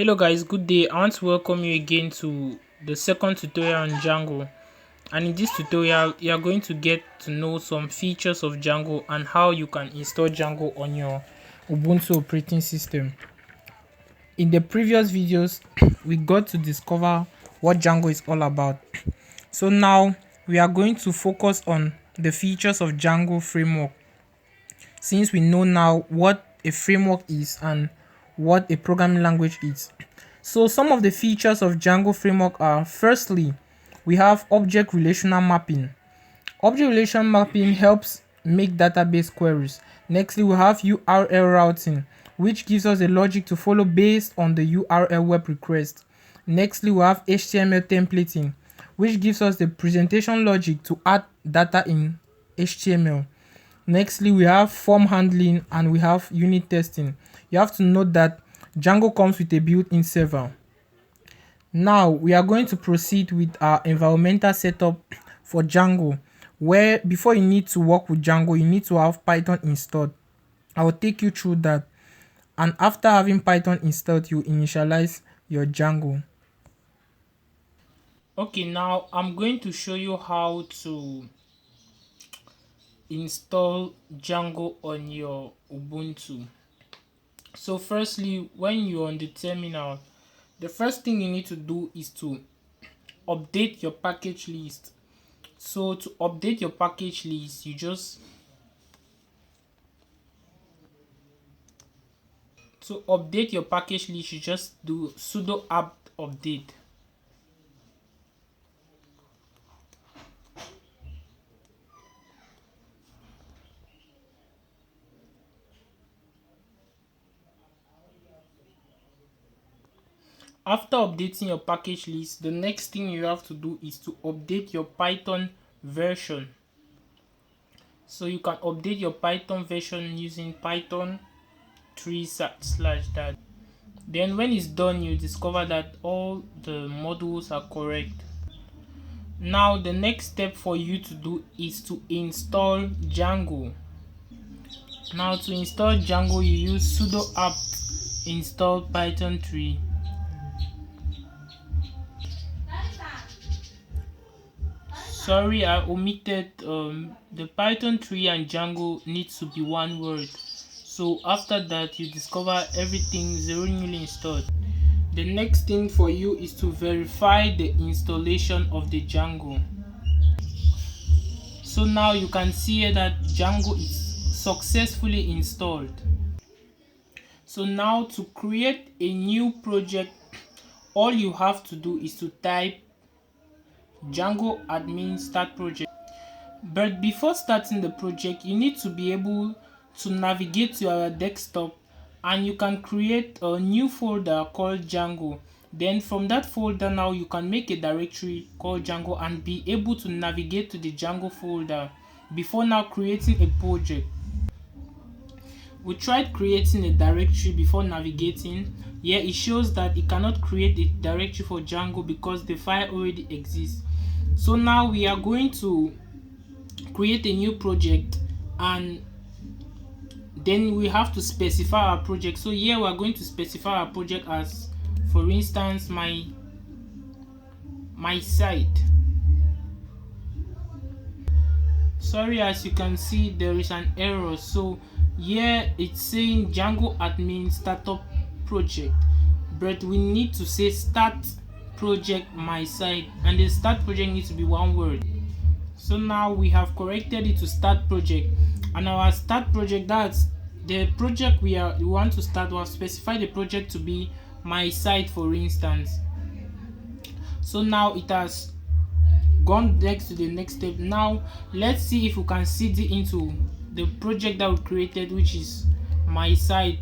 Hello guys, good day. I want to welcome you again to the second tutorial on Django. And in this tutorial, you are going to get to know some features of Django and how you can install Django on your Ubuntu operating system. In the previous videos, we got to discover what Django is all about. So now we are going to focus on the features of Django framework, since we know now what a framework is and what a programming language is. So some of the features of Django framework are: firstly, we have object relational mapping. Object relational mapping helps make database queries. Nextly, we have URL routing, which gives us the logic to follow based on the URL web request. Nextly, we have HTML templating, which gives us the presentation logic to add data in HTML. Nextly, we have form handling and we have unit testing. You have to note that Django comes with a built-in server. Now we are going to proceed with our environmental setup for Django, where before you need to work with Django, you need to have Python installed. I will take you through that, and after having Python installed, you initialize your Django. Okay, now I'm going to show you how to install Django on your Ubuntu. So firstly, when you're on the terminal, the first thing you need to do is to update your package list. So to update your package list, you just do sudo apt update. After updating your package list, the next thing you have to do is to update your Python version. So you can update your Python version using Python 3/that. Then when it's done, you discover that all the modules are correct. Now the next step for you to do is to install Django. Now to install Django, you use sudo apt install python 3. Sorry, I omitted the Python 3 and Django needs to be one word. So after that, you discover everything is newly installed. The next thing for you is to verify the installation of the Django. So now you can see here that Django is successfully installed. So now to create a new project, all you have to do is to type django-admin start project. But before starting the project, you need to be able to navigate to your desktop, and you can create a new folder called Django. Then from that folder, now you can make a directory called Django and be able to navigate to the Django folder before now creating a project. We tried creating a directory before navigating. Here it shows that it cannot create a directory for Django because the file already exists. So now we are going to create a new project, and then we have to specify our project. So here we are going to specify our project as, for instance, my site. Sorry, as you can see, there is an error. So here it's saying Django admin startup project, but we need to say start project my site, and the start project needs to be one word. So now we have corrected it to start project, and our start project, that's the project we want to start. We'll specify the project to be my site, for instance. So now it has gone next to the next step. Now let's see if we can cd into the project that we created, which is my site.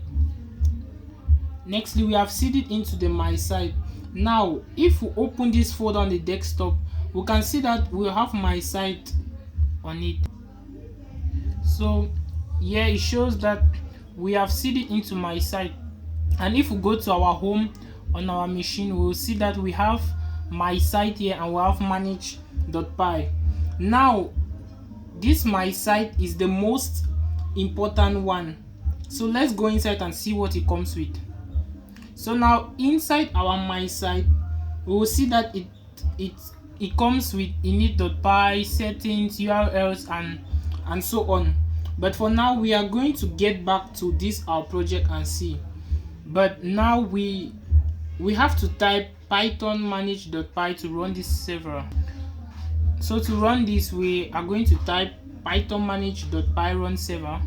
Nextly, we have cded into the my site. Now if we open this folder on the desktop, we can see that we have my site on it. So here it shows that we have cded into my site, and if we go to our home on our machine, we will see that we have my site here and we have manage.py. Now this my site is the most important one, so let's go inside and see what it comes with. So now inside our my site, we will see that it it comes with init.py, settings, urls, and so on. But for now, we are going to get back to this our project and see. But now we have to type python manage.py to run this server. So to run this, we are going to type python manage.py run server.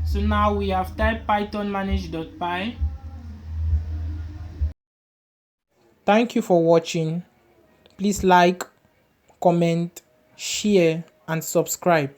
So now we have typed python manage.py. Thank you for watching. Please like, comment, share, and subscribe.